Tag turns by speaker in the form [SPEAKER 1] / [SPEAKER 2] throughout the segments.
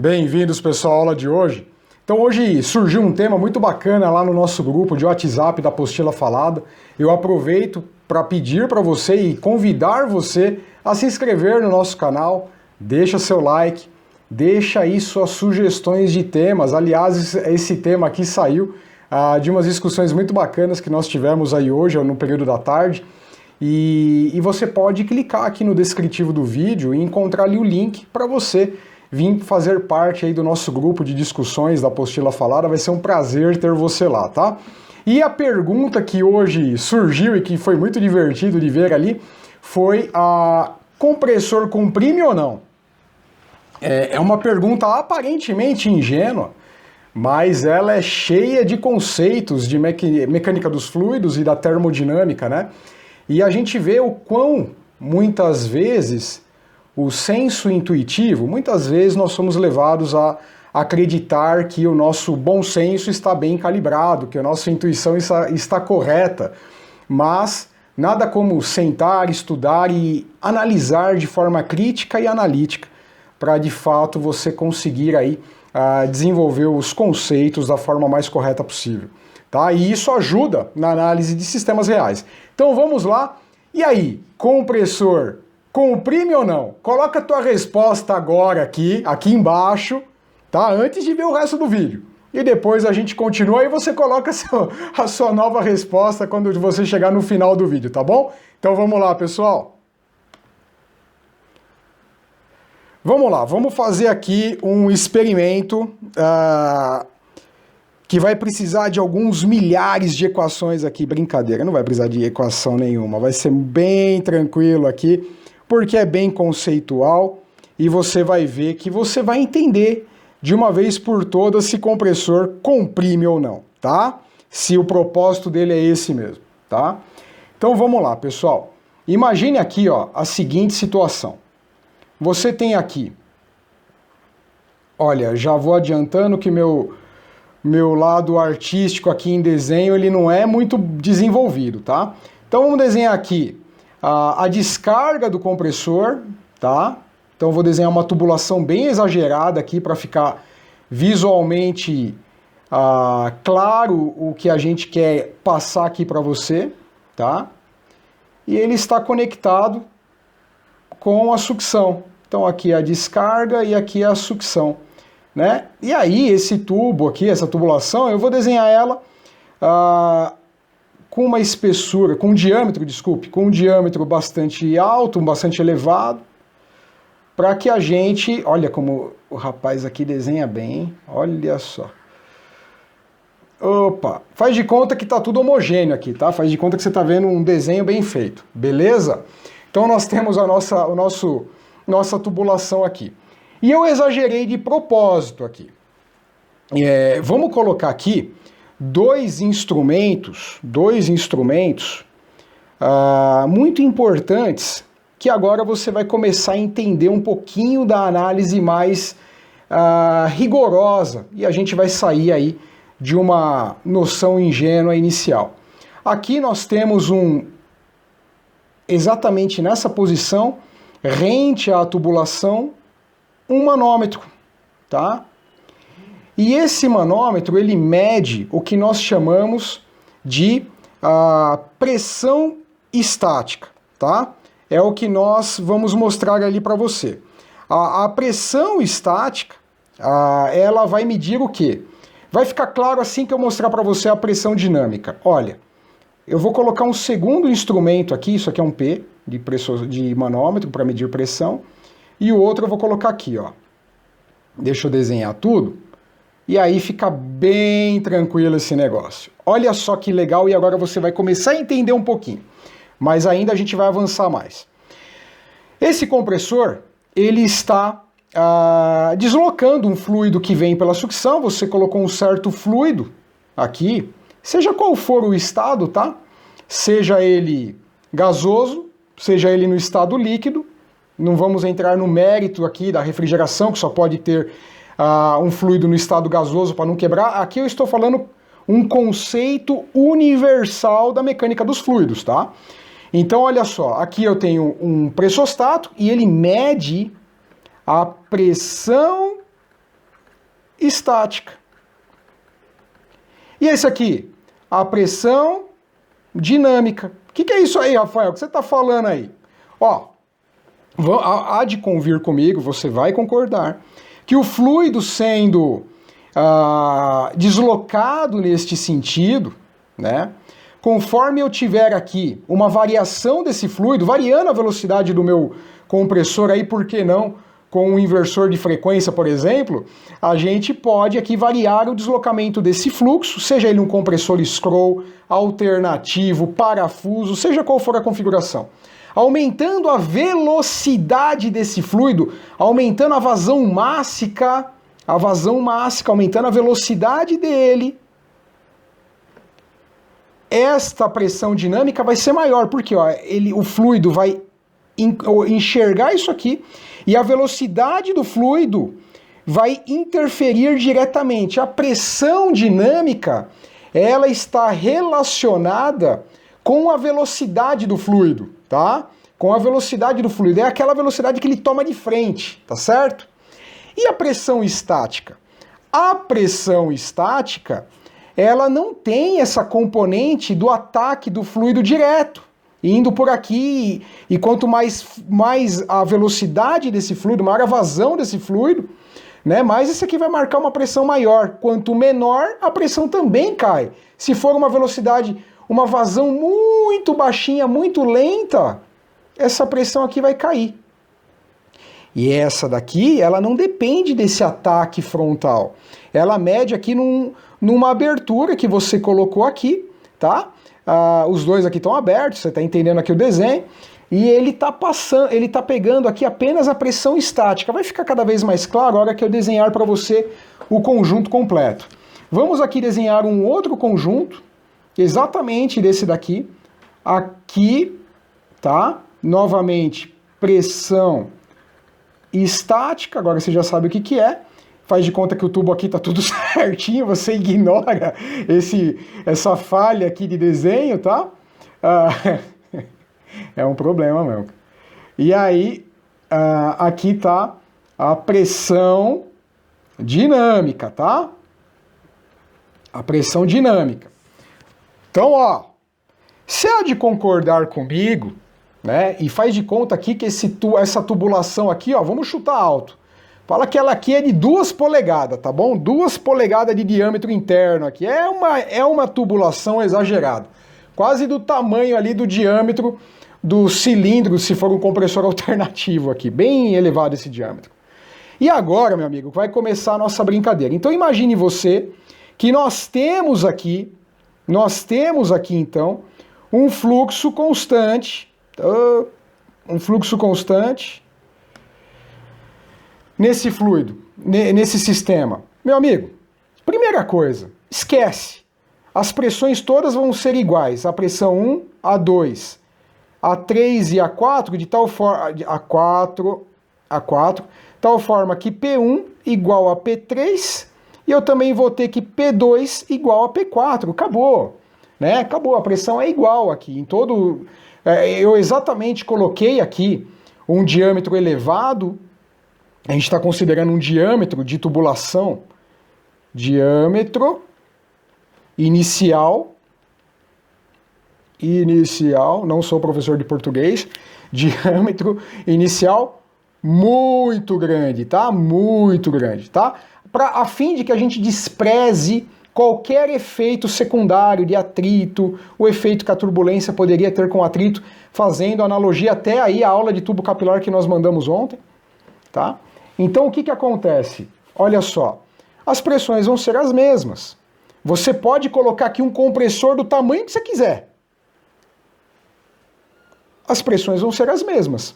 [SPEAKER 1] Bem-vindos, pessoal, à aula de hoje. Então hoje surgiu um tema muito bacana lá no nosso grupo de WhatsApp da Apostila Falada. Eu aproveito para pedir para você e convidar você a se inscrever no nosso canal, deixa seu like, deixa aí suas sugestões de temas. Aliás, esse tema aqui saiu de umas discussões muito bacanas que nós tivemos aí hoje, no período da tarde. E você pode clicar aqui no descritivo do vídeo e encontrar ali o link para você vir fazer parte aí do nosso grupo de discussões da Apostila Falada. Vai ser um prazer ter você lá, tá? E a pergunta que hoje surgiu e que foi muito divertido de ver ali foi: compressor comprime ou não? É uma pergunta aparentemente ingênua, mas ela é cheia de conceitos de mecânica dos fluidos e da termodinâmica, né? E a gente vê o quão, muitas vezes, o senso intuitivo, muitas vezes nós somos levados a acreditar que o nosso bom senso está bem calibrado, que a nossa intuição está correta, mas nada como sentar, estudar e analisar de forma crítica e analítica para, de fato, você conseguir aí desenvolver os conceitos da forma mais correta possível. Tá? E isso ajuda na análise de sistemas reais. Então vamos lá. E aí, compressor comprime ou não? Coloca a tua resposta agora aqui embaixo, tá? Antes de ver o resto do vídeo. E depois a gente continua e você coloca a sua nova resposta quando você chegar no final do vídeo, tá bom? Então vamos lá, pessoal. Vamos lá, vamos fazer aqui um experimento que vai precisar de alguns milhares de equações aqui. Brincadeira, não vai precisar de equação nenhuma, vai ser bem tranquilo aqui, porque é bem conceitual e você vai ver que você vai entender de uma vez por todas se compressor comprime ou não, tá? Se o propósito dele é esse mesmo, tá? Então vamos lá, pessoal. Imagine aqui, ó, a seguinte situação. Você tem aqui, olha, já vou adiantando que meu lado artístico aqui em desenho, ele não é muito desenvolvido, tá? Então vamos desenhar aqui a descarga do compressor, tá? Então eu vou desenhar uma tubulação bem exagerada aqui para ficar visualmente claro o que a gente quer passar aqui para você, tá? E ele está conectado com a sucção. Então aqui é a descarga e aqui é a sucção, né? E aí esse tubo aqui, essa tubulação, eu vou desenhar ela com uma espessura, com um diâmetro bastante alto, bastante elevado, para que a gente, olha como o rapaz aqui desenha bem, olha só. Opa, faz de conta que tá tudo homogêneo aqui, tá? Faz de conta que você tá vendo um desenho bem feito, beleza? Então nós temos a nossa tubulação aqui. E eu exagerei de propósito aqui. Vamos colocar aqui dois instrumentos muito importantes, que agora você vai começar a entender um pouquinho da análise mais rigorosa, e a gente vai sair aí de uma noção ingênua inicial. Aqui nós temos exatamente nessa posição, rente à tubulação, um manômetro, tá? E esse manômetro, ele mede o que nós chamamos de pressão estática, tá? É o que nós vamos mostrar ali para você. A pressão estática, ela vai medir o quê? Vai ficar claro assim que eu mostrar para você a pressão dinâmica. Olha, eu vou colocar um segundo instrumento aqui, isso aqui é um P, de manômetro para medir pressão, e o outro eu vou colocar aqui, ó. Deixa eu desenhar tudo, e aí fica bem tranquilo esse negócio. Olha só que legal, e agora você vai começar a entender um pouquinho, mas ainda a gente vai avançar mais. Esse compressor, ele está deslocando um fluido que vem pela sucção. Você colocou um certo fluido aqui, seja qual for o estado, tá? Seja ele gasoso, seja ele no estado líquido. Não vamos entrar no mérito aqui da refrigeração, que só pode ter um fluido no estado gasoso para não quebrar. Aqui eu estou falando um conceito universal da mecânica dos fluidos, tá? Então, olha só, aqui eu tenho um pressostato e ele mede a pressão estática. E esse aqui? A pressão dinâmica. O que é isso aí, Rafael? O que você está falando aí? Ó, há de convir comigo, você vai concordar, que o fluido sendo deslocado neste sentido, né? Conforme eu tiver aqui uma variação desse fluido, variando a velocidade do meu compressor aí, por que não? Com um inversor de frequência, por exemplo, a gente pode aqui variar o deslocamento desse fluxo, seja ele um compressor scroll, alternativo, parafuso, seja qual for a configuração. Aumentando a velocidade desse fluido, aumentando a vazão mássica, aumentando a velocidade dele, esta pressão dinâmica vai ser maior, porque ó, o fluido vai enxergar isso aqui, e a velocidade do fluido vai interferir diretamente. A pressão dinâmica, ela está relacionada com a velocidade do fluido, tá? Com a velocidade do fluido, é aquela velocidade que ele toma de frente, tá certo? E a pressão estática? A pressão estática, ela não tem essa componente do ataque do fluido direto, indo por aqui, e quanto mais a velocidade desse fluido, maior a vazão desse fluido, né, mais esse aqui vai marcar uma pressão maior. Quanto menor, a pressão também cai. Se for uma velocidade, uma vazão muito baixinha, muito lenta, essa pressão aqui vai cair. E essa daqui, ela não depende desse ataque frontal. Ela mede aqui numa abertura que você colocou aqui, tá? Os dois aqui estão abertos, você está entendendo aqui o desenho, e ele está pegando aqui apenas a pressão estática. Vai ficar cada vez mais claro a hora que eu desenhar para você o conjunto completo. Vamos aqui desenhar um outro conjunto, exatamente desse daqui. Aqui, tá? Novamente, pressão estática, agora você já sabe o que é. Faz de conta que o tubo aqui tá tudo certinho, você ignora essa falha aqui de desenho, tá? É um problema mesmo. E aí, aqui tá a pressão dinâmica, tá? A pressão dinâmica. Então, ó, você há de concordar comigo, né? E faz de conta aqui que essa tubulação aqui, ó, vamos chutar alto. Fala que ela aqui é de 2 polegadas, tá bom? 2 polegadas de diâmetro interno aqui. É uma tubulação exagerada. Quase do tamanho ali do diâmetro do cilindro, se for um compressor alternativo aqui. Bem elevado esse diâmetro. E agora, meu amigo, vai começar a nossa brincadeira. Então imagine você que nós temos aqui, então, um fluxo constante. Um fluxo constante nesse fluido, nesse sistema. Meu amigo, primeira coisa, esquece. As pressões todas vão ser iguais. A pressão 1, a 2, a 3 e a 4, de tal forma... A 4, tal forma que P1 igual a P3, e eu também vou ter que P2 igual a P4. Acabou. Né? Acabou, a pressão é igual aqui. Em todo... Eu exatamente coloquei aqui um diâmetro elevado. A gente está considerando um diâmetro de tubulação, diâmetro inicial, não sou professor de português, diâmetro inicial muito grande, tá? Muito grande, tá? A fim de que a gente despreze qualquer efeito secundário de atrito, o efeito que a turbulência poderia ter com atrito, fazendo analogia até aí à aula de tubo capilar que nós mandamos ontem, tá? Então o que acontece? Olha só, as pressões vão ser as mesmas. Você pode colocar aqui um compressor do tamanho que você quiser. As pressões vão ser as mesmas,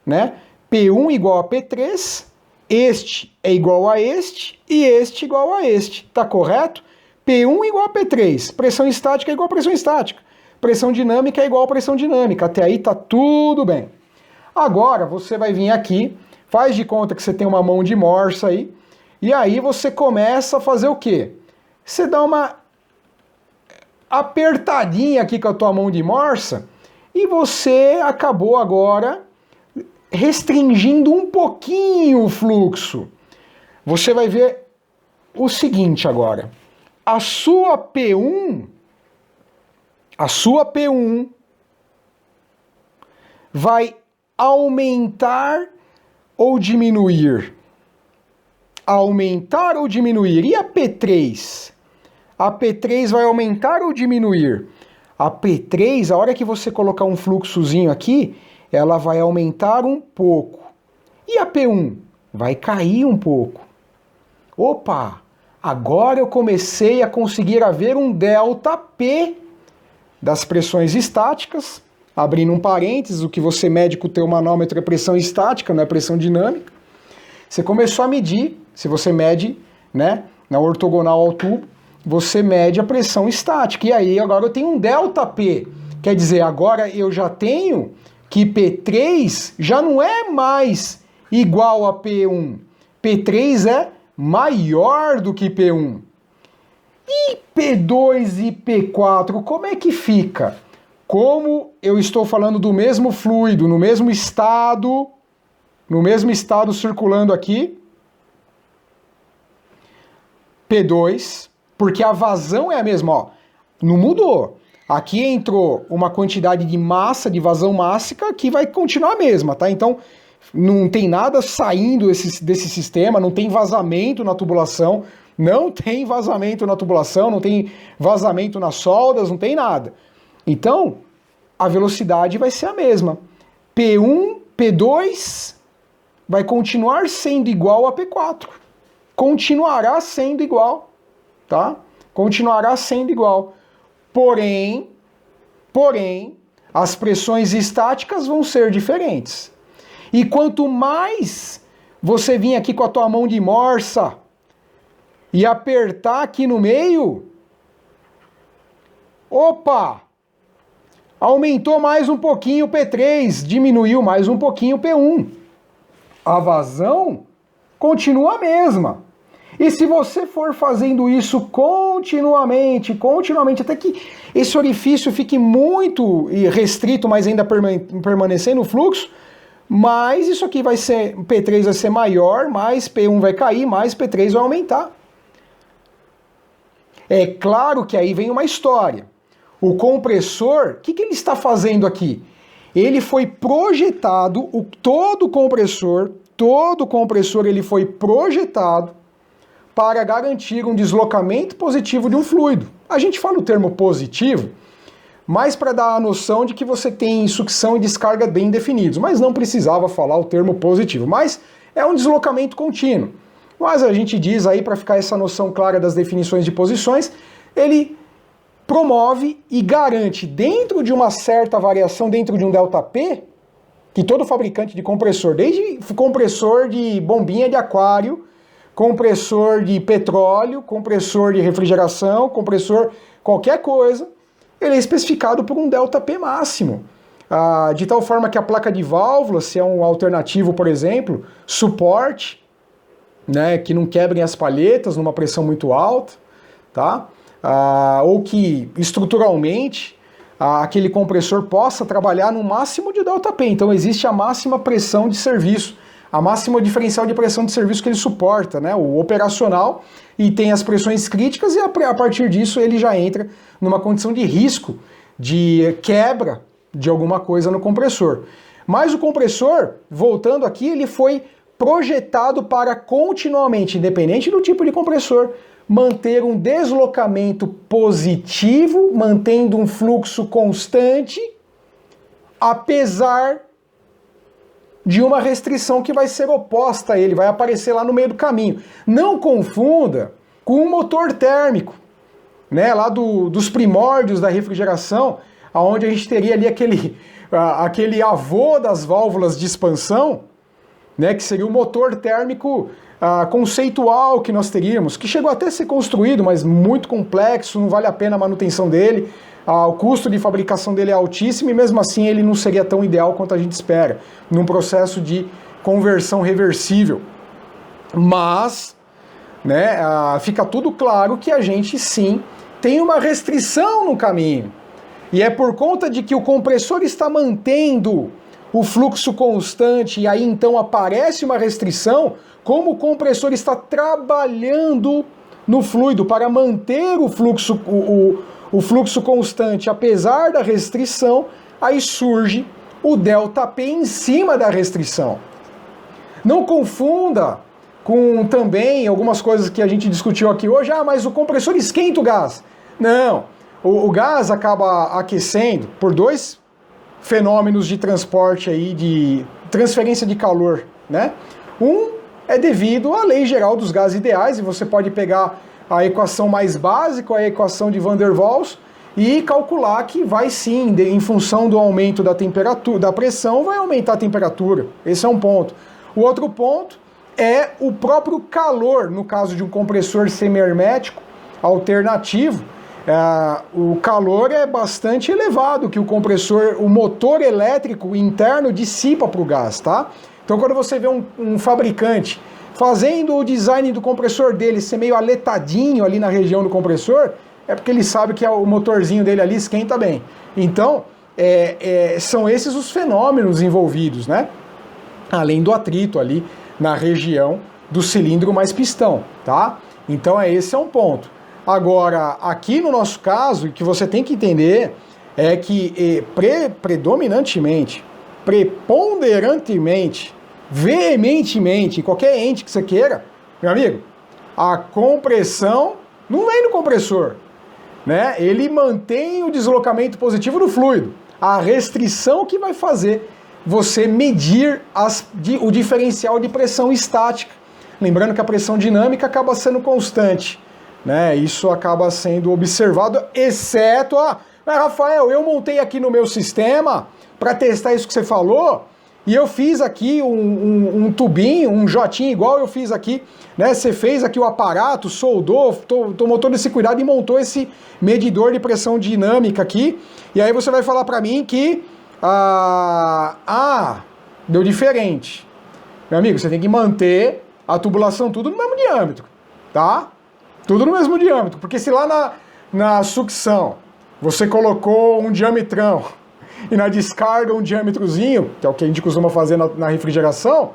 [SPEAKER 1] né? P1 igual a P3, este é igual a este e este igual a este, tá correto? P1 igual a P3, pressão estática é igual a pressão estática, pressão dinâmica é igual a pressão dinâmica, até aí tá tudo bem. Agora você vai vir aqui, faz de conta que você tem uma mão de morsa aí, e aí você começa a fazer o quê? Você dá uma apertadinha aqui com a tua mão de morsa, e você acabou agora restringindo um pouquinho o fluxo. Você vai ver o seguinte agora. A sua P1 vai aumentar ou diminuir? Aumentar ou diminuir? E a P3? A P3 vai aumentar ou diminuir? A P3, a hora que você colocar um fluxozinho aqui, ela vai aumentar um pouco. E a P1? Vai cair um pouco. Opa! Agora eu comecei a conseguir ver um ΔP das pressões estáticas, abrindo um parênteses, o que você mede com o teu manômetro é pressão estática, não é pressão dinâmica. Você começou a medir, se você mede, né, na ortogonal ao tubo, você mede a pressão estática. E aí agora eu tenho um ΔP, quer dizer, agora eu já tenho que P3 já não é mais igual a P1. P3 é maior do que P1. E P2 e P4, como é que fica? Como eu estou falando do mesmo fluido, no mesmo estado circulando aqui, P2, porque a vazão é a mesma, ó, não mudou. Aqui entrou uma quantidade de massa, de vazão mássica, que vai continuar a mesma, tá? Então, não tem nada saindo desse sistema, não tem vazamento na tubulação, não tem vazamento nas soldas, não tem nada. Então, a velocidade vai ser a mesma. P1, P2 vai continuar sendo igual a P4. Continuará sendo igual, tá? Continuará sendo igual. Porém, as pressões estáticas vão ser diferentes. E quanto mais você vir aqui com a tua mão de morsa e apertar aqui no meio, opa! Aumentou mais um pouquinho o P3, diminuiu mais um pouquinho o P1. A vazão continua a mesma. E se você for fazendo isso continuamente, até que esse orifício fique muito restrito, mas ainda permanecer no fluxo, mais isso aqui vai ser, P3 vai ser maior, mais P1 vai cair, mais P3 vai aumentar. É claro que aí vem uma história. O compressor, o que ele está fazendo aqui? Ele foi projetado, todo compressor ele foi projetado para garantir um deslocamento positivo de um fluido. A gente fala o termo positivo, mas para dar a noção de que você tem sucção e descarga bem definidos, mas não precisava falar o termo positivo, mas é um deslocamento contínuo. Mas a gente diz aí, para ficar essa noção clara das definições de posições, ele promove e garante, dentro de uma certa variação, dentro de um ΔP, que todo fabricante de compressor, desde compressor de bombinha de aquário, compressor de petróleo, compressor de refrigeração, compressor qualquer coisa, ele é especificado por um ΔP máximo. De tal forma que a placa de válvula, se é um alternativo, por exemplo, suporte, né, que não quebrem as palhetas numa pressão muito alta, tá? Ou que estruturalmente aquele compressor possa trabalhar no máximo de ΔP. Então existe a máxima pressão de serviço, a máxima diferencial de pressão de serviço que ele suporta, né? O operacional, e tem as pressões críticas, e a partir disso ele já entra numa condição de risco de quebra de alguma coisa no compressor. Mas o compressor, voltando aqui, ele foi projetado para continuamente, independente do tipo de compressor, manter um deslocamento positivo, mantendo um fluxo constante, apesar de uma restrição que vai ser oposta a ele, vai aparecer lá no meio do caminho. Não confunda com um motor térmico, né, lá dos primórdios da refrigeração, onde a gente teria ali aquele avô das válvulas de expansão, né, que seria o motor térmico conceitual que nós teríamos, que chegou até a ser construído, mas muito complexo, não vale a pena a manutenção dele, o custo de fabricação dele é altíssimo e mesmo assim ele não seria tão ideal quanto a gente espera, num processo de conversão reversível. Mas, né, fica tudo claro que a gente sim tem uma restrição no caminho. E é por conta de que o compressor está mantendo o fluxo constante e aí então aparece uma restrição, como o compressor está trabalhando no fluido para manter o fluxo constante, apesar da restrição, aí surge o ΔP em cima da restrição. Não confunda com também algumas coisas que a gente discutiu aqui hoje, mas o compressor esquenta o gás. Não, o gás acaba aquecendo por dois fenômenos de transporte aí, de transferência de calor, né? Um é devido à lei geral dos gases ideais, e você pode pegar a equação mais básica, a equação de Van der Waals, e calcular que vai sim, em função do aumento da temperatura, da pressão, vai aumentar a temperatura. Esse é um ponto. O outro ponto é o próprio calor, no caso de um compressor semi-hermético alternativo, o calor é bastante elevado que o motor elétrico interno dissipa para o gás, tá? Então quando você vê um fabricante fazendo o design do compressor dele ser meio aletadinho ali na região do compressor, é porque ele sabe que o motorzinho dele ali esquenta bem. Então, são esses os fenômenos envolvidos, né? Além do atrito ali na região do cilindro mais pistão, tá? Então esse é um ponto. Agora, aqui no nosso caso, o que você tem que entender é que predominantemente, preponderantemente, veementemente, qualquer ente que você queira, meu amigo, a compressão não vem no compressor, né? Ele mantém o deslocamento positivo do fluido. A restrição que vai fazer você medir o diferencial de pressão estática. Lembrando que a pressão dinâmica acaba sendo constante, né? Isso acaba sendo observado, exceto Rafael, eu montei aqui no meu sistema para testar isso que você falou, e eu fiz aqui um tubinho, um jotinho igual eu fiz aqui, né? Você fez aqui o aparato, soldou, tomou todo esse cuidado e montou esse medidor de pressão dinâmica aqui, e aí você vai falar para mim que deu diferente. Meu amigo, você tem que manter a tubulação tudo no mesmo diâmetro, tá? Tudo no mesmo diâmetro, porque se lá na sucção você colocou um diametrão e na descarga um diâmetrozinho, que é o que a gente costuma fazer na refrigeração,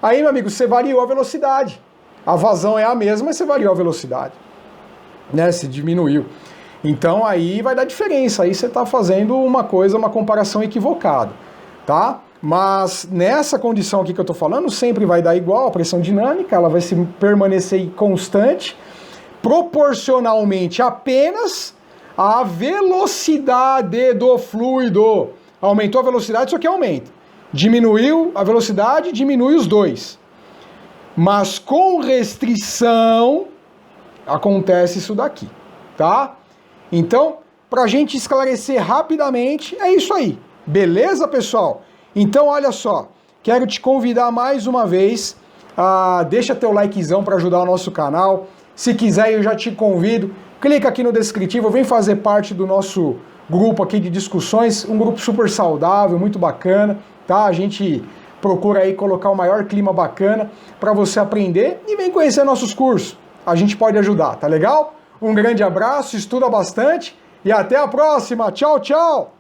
[SPEAKER 1] aí, meu amigo, você variou a velocidade. A vazão é a mesma, mas você variou a velocidade, né? Se diminuiu. Então aí vai dar diferença, aí você está fazendo uma comparação equivocada, tá? Mas nessa condição aqui que eu estou falando, sempre vai dar igual a pressão dinâmica, ela vai permanecer constante, proporcionalmente apenas à velocidade do fluido. Aumentou a velocidade, isso aqui aumenta. Diminuiu a velocidade, diminui os dois. Mas com restrição, acontece isso daqui, tá? Então, para a gente esclarecer rapidamente, é isso aí. Beleza, pessoal? Então, olha só, quero te convidar mais uma vez, deixa teu likezão para ajudar o nosso canal. Se quiser, eu já te convido, clica aqui no descritivo, vem fazer parte do nosso grupo aqui de discussões, um grupo super saudável, muito bacana, tá? A gente procura aí colocar o maior clima bacana para você aprender e vem conhecer nossos cursos. A gente pode ajudar, tá legal? Um grande abraço, estuda bastante e até a próxima. Tchau, tchau!